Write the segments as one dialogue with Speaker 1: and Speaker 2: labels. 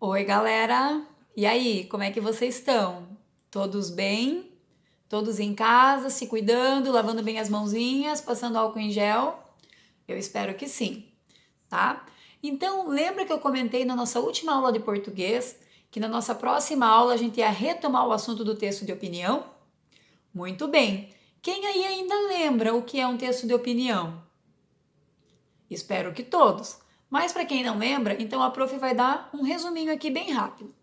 Speaker 1: Oi, galera! E aí, como é que vocês estão? Todos bem? Todos em casa, se cuidando, lavando bem as mãozinhas, passando álcool em gel? Eu espero que sim, tá? Então, lembra que eu comentei na nossa última aula de português que na nossa próxima aula a gente ia retomar o assunto do texto de opinião? Muito bem! Quem aí ainda lembra o que é um texto de opinião? Espero que todos. Mas para quem não lembra, então a prof vai dar um resuminho aqui bem rápido.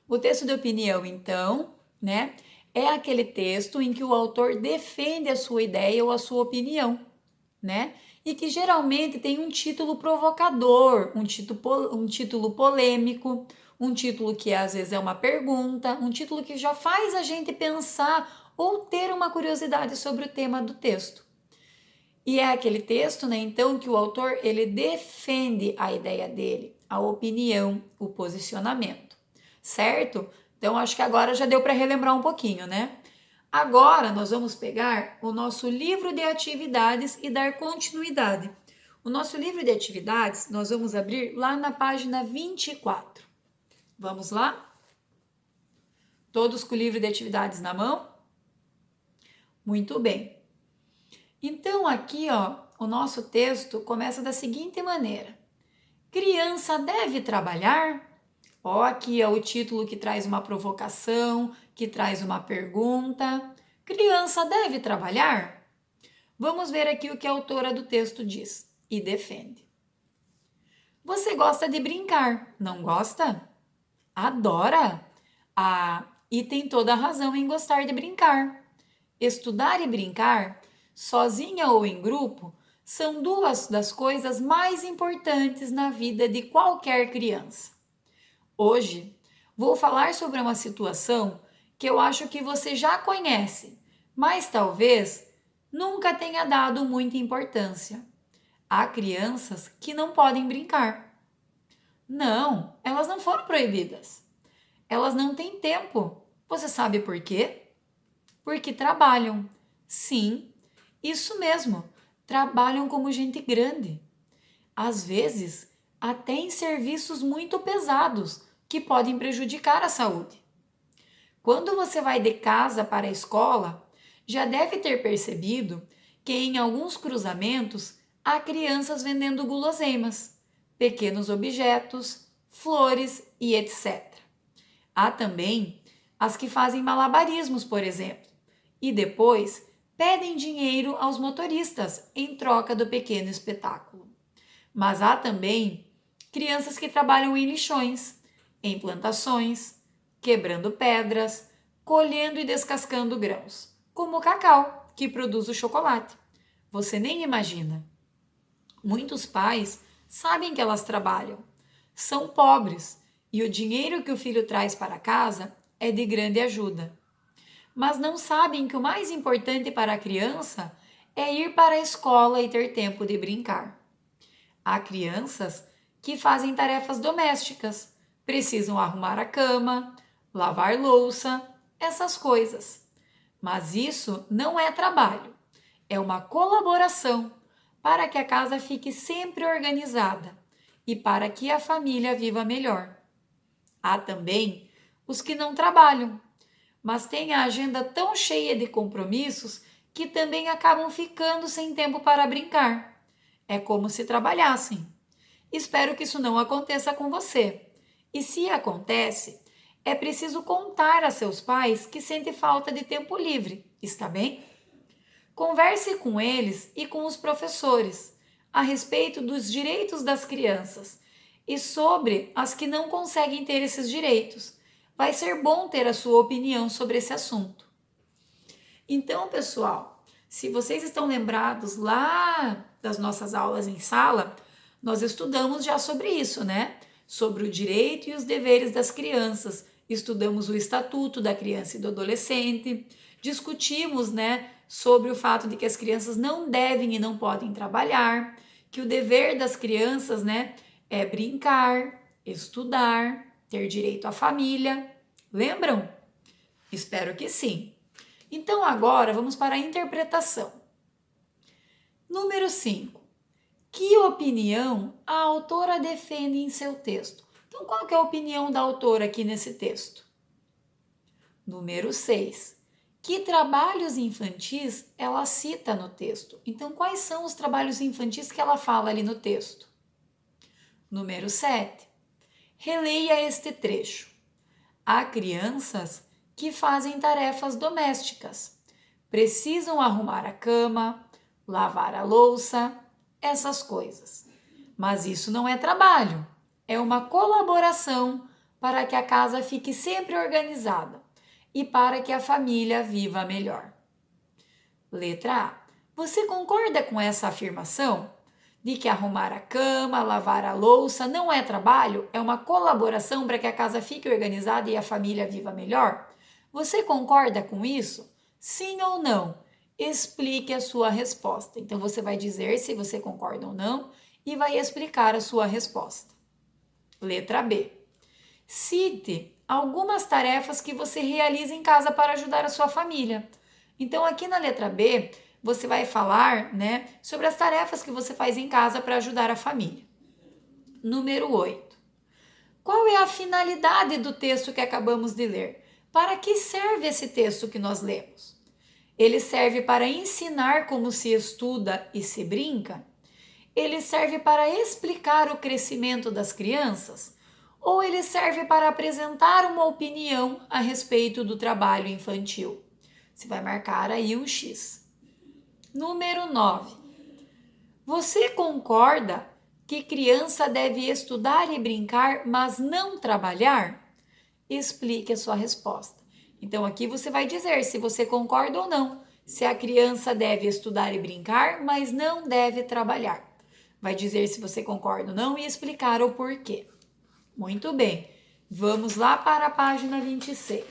Speaker 1: O texto de opinião, então, né, é aquele texto em que o autor defende a sua ideia ou a sua opinião, né? E que geralmente tem um título provocador, um título polêmico, um título que às vezes é uma pergunta, um título que já faz a gente pensar ou ter uma curiosidade sobre o tema do texto. E é aquele texto, né, então, que o autor ele defende a ideia dele, a opinião, o posicionamento, certo? Então, acho que agora já deu para relembrar um pouquinho, né? Agora nós vamos pegar o nosso livro de atividades e dar continuidade. O nosso livro de atividades nós vamos abrir lá na página 24. Vamos lá? Todos com o livro de atividades na mão? Muito bem. Então, aqui, ó, o nosso texto começa da seguinte maneira: criança deve trabalhar? Ó, aqui é o título que traz uma provocação, que traz uma pergunta. Criança deve trabalhar? Vamos ver aqui o que a autora do texto diz e defende. Você gosta de brincar, não gosta? Adora? Ah, e tem toda a razão em gostar de brincar. Estudar e brincar, sozinha ou em grupo, são duas das coisas mais importantes na vida de qualquer criança. Hoje, vou falar sobre uma situação que eu acho que você já conhece, mas talvez nunca tenha dado muita importância. Há crianças que não podem brincar. Não, elas não foram proibidas. Elas não têm tempo. Você sabe por quê? Porque trabalham. Sim, isso mesmo. Trabalham como gente grande. Às vezes, até em serviços muito pesados que podem prejudicar a saúde. Quando você vai de casa para a escola, já deve ter percebido que em alguns cruzamentos há crianças vendendo guloseimas, pequenos objetos, flores e etc. Há também as que fazem malabarismos, por exemplo, e depois pedem dinheiro aos motoristas em troca do pequeno espetáculo. Mas há também crianças que trabalham em lixões, em plantações, quebrando pedras, colhendo e descascando grãos, como o cacau, que produz o chocolate. Você nem imagina. Muitos pais sabem que elas trabalham, são pobres e o dinheiro que o filho traz para casa é de grande ajuda. Mas não sabem que o mais importante para a criança é ir para a escola e ter tempo de brincar. Há crianças que fazem tarefas domésticas, precisam arrumar a cama, lavar louça, essas coisas. Mas isso não é trabalho, é uma colaboração para que a casa fique sempre organizada e para que a família viva melhor. Há também os que não trabalham, mas têm a agenda tão cheia de compromissos que também acabam ficando sem tempo para brincar. É como se trabalhassem. Espero que isso não aconteça com você. E se acontece, é preciso contar a seus pais que sente falta de tempo livre, está bem? Converse com eles e com os professores a respeito dos direitos das crianças e sobre as que não conseguem ter esses direitos. Vai ser bom ter a sua opinião sobre esse assunto. Então, pessoal, se vocês estão lembrados lá das nossas aulas em sala, nós estudamos já sobre isso, né? Sobre o direito e os deveres das crianças. Estudamos o Estatuto da Criança e do Adolescente, discutimos, né, sobre o fato de que as crianças não devem e não podem trabalhar, que o dever das crianças, né, é brincar, estudar, ter direito à família. Lembram? Espero que sim. Então agora vamos para a interpretação. Número 5. Que opinião a autora defende em seu texto? Então, qual que é a opinião da autora aqui nesse texto? Número 6. Que trabalhos infantis ela cita no texto? Então, quais são os trabalhos infantis que ela fala ali no texto? Número 7. Releia este trecho. Há crianças que fazem tarefas domésticas. Precisam arrumar a cama, lavar a louça, essas coisas. Mas isso não é trabalho, é uma colaboração para que a casa fique sempre organizada e para que a família viva melhor. Letra A. Você concorda com essa afirmação? De que arrumar a cama, lavar a louça não é trabalho, é uma colaboração para que a casa fique organizada e a família viva melhor? Você concorda com isso? Sim ou não? Explique a sua resposta. Então você vai dizer se você concorda ou não e vai explicar a sua resposta. Letra B. Cite algumas tarefas que você realiza em casa para ajudar a sua família. Então, aqui na letra B, você vai falar, sobre as tarefas que você faz em casa para ajudar a família. Número 8. Qual é a finalidade do texto que acabamos de ler? Para que serve esse texto que nós lemos? Ele serve para ensinar como se estuda e se brinca? Ele serve para explicar o crescimento das crianças? Ou ele serve para apresentar uma opinião a respeito do trabalho infantil? Você vai marcar aí um X. Número 9. Você concorda que criança deve estudar e brincar, mas não trabalhar? Explique a sua resposta. Então aqui você vai dizer se você concorda ou não. Se a criança deve estudar e brincar, mas não deve trabalhar. Vai dizer se você concorda ou não e explicar o porquê. Muito bem, vamos lá para a página 26.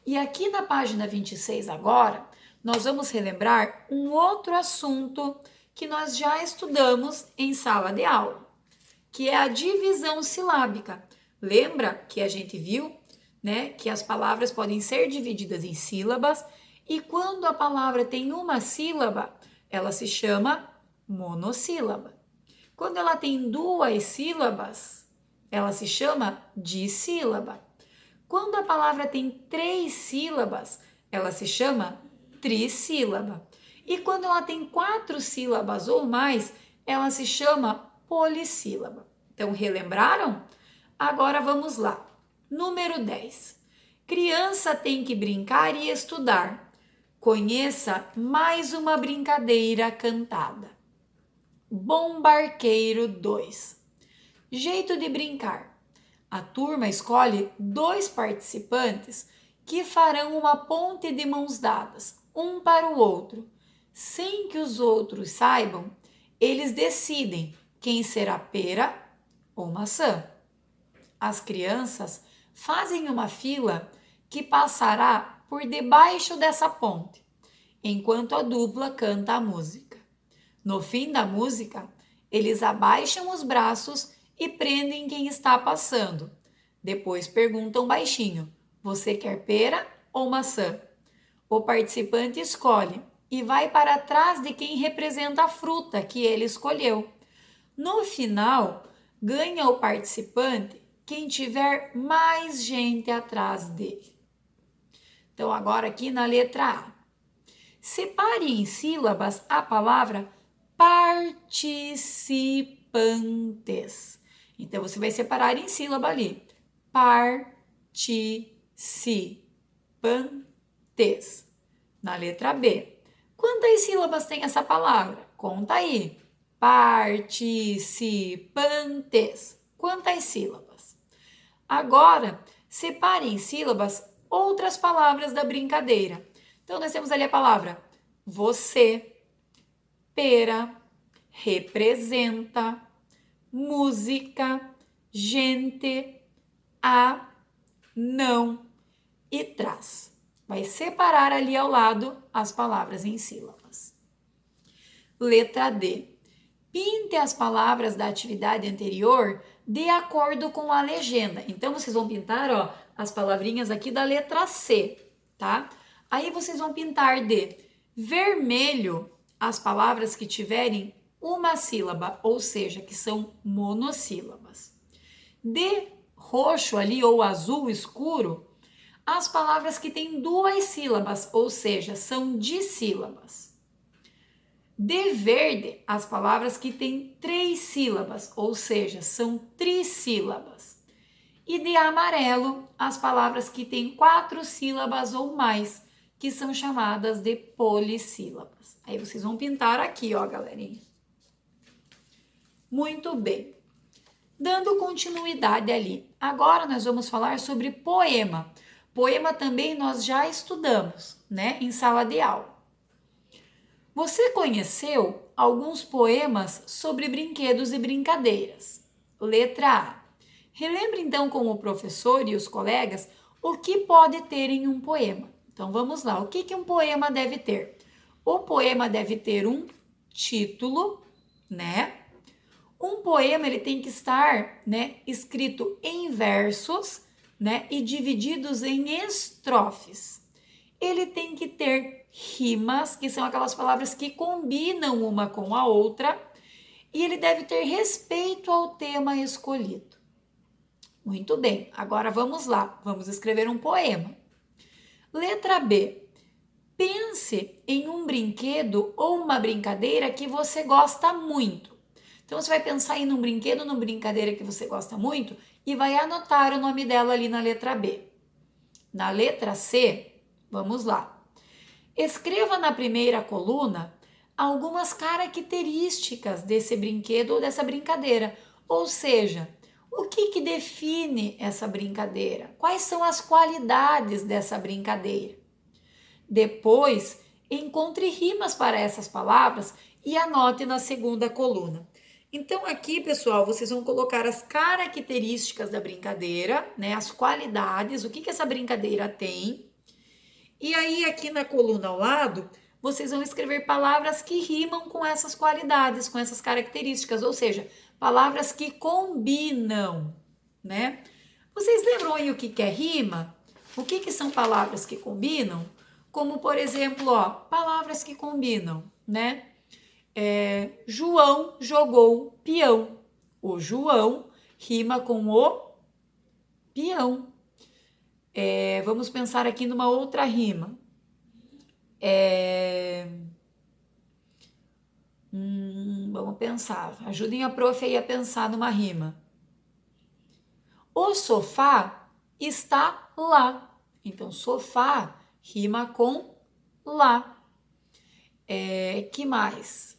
Speaker 1: E aqui na página 26 agora, nós vamos relembrar um outro assunto que nós já estudamos em sala de aula, que é a divisão silábica. Lembra que a gente viu, que as palavras podem ser divididas em sílabas e quando a palavra tem uma sílaba, ela se chama monossílaba. Quando ela tem duas sílabas, ela se chama dissílaba. Quando a palavra tem 3 sílabas, ela se chama trissílaba. E quando ela tem 4 sílabas ou mais, ela se chama polissílaba. Então, relembraram? Agora vamos lá. Número 10. Criança tem que brincar e estudar. Conheça mais uma brincadeira cantada. Bombarqueiro 2. Jeito de brincar. A turma escolhe 2 participantes que farão uma ponte de mãos dadas, um para o outro. Sem que os outros saibam, eles decidem quem será pera ou maçã. As crianças fazem uma fila que passará por debaixo dessa ponte, enquanto a dupla canta a música. No fim da música, eles abaixam os braços e prendem quem está passando. Depois perguntam baixinho: você quer pera ou maçã? O participante escolhe e vai para trás de quem representa a fruta que ele escolheu. No final, ganha o participante quem tiver mais gente atrás dele. Então, agora aqui na letra A. Separe em sílabas a palavra participantes. Então, você vai separar em sílaba ali. Participantes. Na letra B. Quantas sílabas tem essa palavra? Conta aí. Participantes. Quantas sílabas? Agora, separe em sílabas outras palavras da brincadeira. Então, nós temos ali a palavra você, pera, representa, música, gente, a, não e traz. Vai separar ali ao lado as palavras em sílabas. Letra D. Pinte as palavras da atividade anterior de acordo com a legenda. Então, vocês vão pintar, as palavrinhas aqui da letra C, tá? Aí, vocês vão pintar de vermelho as palavras que tiverem uma sílaba, ou seja, que são monossílabas. De roxo ali ou azul escuro, as palavras que têm 2 sílabas, ou seja, são dissílabas. De verde, as palavras que têm 3 sílabas, ou seja, são trissílabas. E de amarelo, as palavras que têm 4 sílabas ou mais, que são chamadas de polissílabas. Aí vocês vão pintar aqui, ó, galerinha. Muito bem. Dando continuidade ali. Agora nós vamos falar sobre poema. Poema também nós já estudamos, né, em sala de aula. Você conheceu alguns poemas sobre brinquedos e brincadeiras? Letra A. Relembre então com o professor e os colegas o que pode ter em um poema. Então vamos lá, o que um poema deve ter? O poema deve ter um título, né? Um poema ele tem que estar, né, escrito em versos, né, e divididos em estrofes. Ele tem que ter rimas, que são aquelas palavras que combinam uma com a outra, e ele deve ter respeito ao tema escolhido. Muito bem, agora vamos lá, vamos escrever um poema. Letra B. Pense em um brinquedo ou uma brincadeira que você gosta muito. Então, você vai pensar em um brinquedo, numa brincadeira que você gosta muito e vai anotar o nome dela ali na letra B. Na letra C, vamos lá. Escreva na primeira coluna algumas características desse brinquedo ou dessa brincadeira. Ou seja, o que define essa brincadeira? Quais são as qualidades dessa brincadeira? Depois, encontre rimas para essas palavras e anote na segunda coluna. Então, aqui, pessoal, vocês vão colocar as características da brincadeira, né? As qualidades, o que essa brincadeira tem. E aí, aqui na coluna ao lado, vocês vão escrever palavras que rimam com essas qualidades, com essas características, ou seja, palavras que combinam, né? Vocês lembram aí o que é rima? O que são palavras que combinam? Como, por exemplo, ó, palavras que combinam, né? João jogou peão. O João rima com o peão. Vamos pensar aqui numa outra rima. Vamos pensar. Ajudem a prof aí a pensar numa rima. O sofá está lá. Então, sofá rima com lá. Que mais?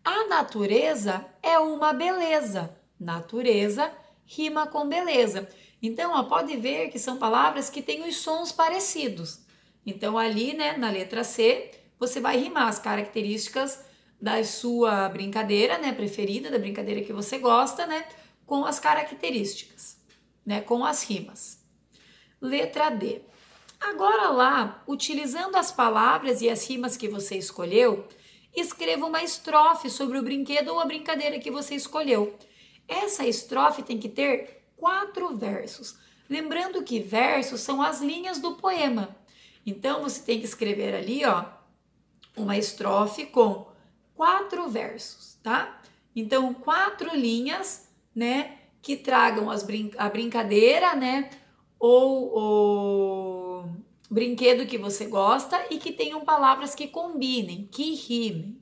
Speaker 1: A natureza é uma beleza. Natureza rima com beleza. Então, ó, pode ver que são palavras que têm os sons parecidos. Então, ali, né, na letra C, você vai rimar as características da sua brincadeira, né, preferida, da brincadeira que você gosta, né, com as características, né, com as rimas. Letra D. Agora lá, utilizando as palavras e as rimas que você escolheu, escreva uma estrofe sobre o brinquedo ou a brincadeira que você escolheu. Essa estrofe tem que ter 4 versos. Lembrando que versos são as linhas do poema. Então, você tem que escrever ali, ó, uma estrofe com 4 versos, tá? Então, 4 linhas, né, que tragam a brincadeira, né, ou o brinquedo que você gosta e que tenham palavras que combinem, que rimem.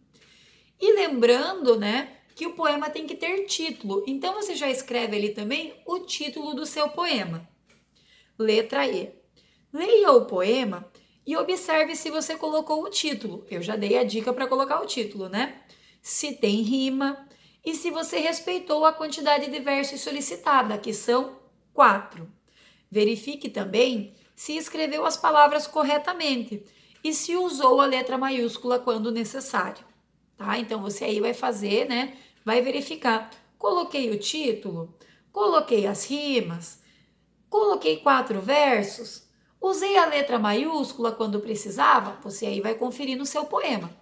Speaker 1: E lembrando, né, que o poema tem que ter título. Então, você já escreve ali também o título do seu poema. Letra E. Leia o poema e observe se você colocou o título. Eu já dei a dica para colocar o título, né? Se tem rima e se você respeitou a quantidade de versos solicitada, que são 4. Verifique também se escreveu as palavras corretamente e se usou a letra maiúscula quando necessário, tá? Então, você aí vai fazer, né? Vai verificar. Coloquei o título, coloquei as rimas, coloquei 4 versos, usei a letra maiúscula quando precisava, você aí vai conferir no seu poema.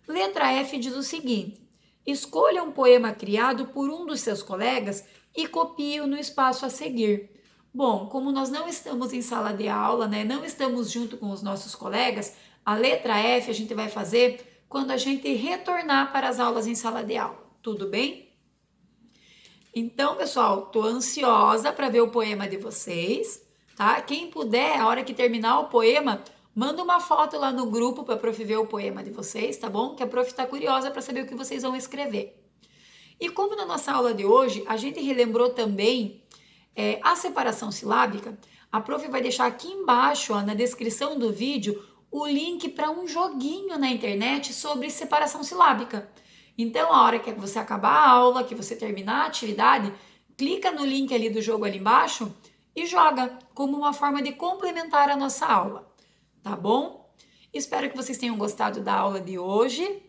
Speaker 1: Letra F diz o seguinte: escolha um poema criado por um dos seus colegas e copie-o no espaço a seguir. Bom, como nós não estamos em sala de aula, né, não estamos junto com os nossos colegas, a letra F a gente vai fazer quando a gente retornar para as aulas em sala de aula. Tudo bem? Então, pessoal, tô ansiosa para ver o poema de vocês, tá? Quem puder, a hora que terminar o poema, manda uma foto lá no grupo para a prof ver o poema de vocês, tá bom? Que a prof tá curiosa para saber o que vocês vão escrever. E como na nossa aula de hoje a gente relembrou também a separação silábica, a prof vai deixar aqui embaixo, ó, na descrição do vídeo, o link para um joguinho na internet sobre separação silábica. Então, a hora que você acabar a aula, que você terminar a atividade, clica no link ali do jogo ali embaixo e joga como uma forma de complementar a nossa aula, tá bom? Espero que vocês tenham gostado da aula de hoje,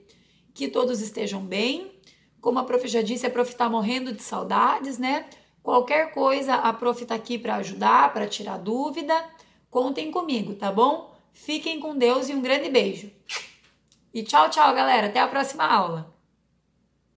Speaker 1: que todos estejam bem. Como a prof já disse, a prof está morrendo de saudades, né? Qualquer coisa, a prof está aqui para ajudar, para tirar dúvida. Contem comigo, tá bom? Fiquem com Deus e um grande beijo. E tchau, tchau, galera. Até a próxima aula.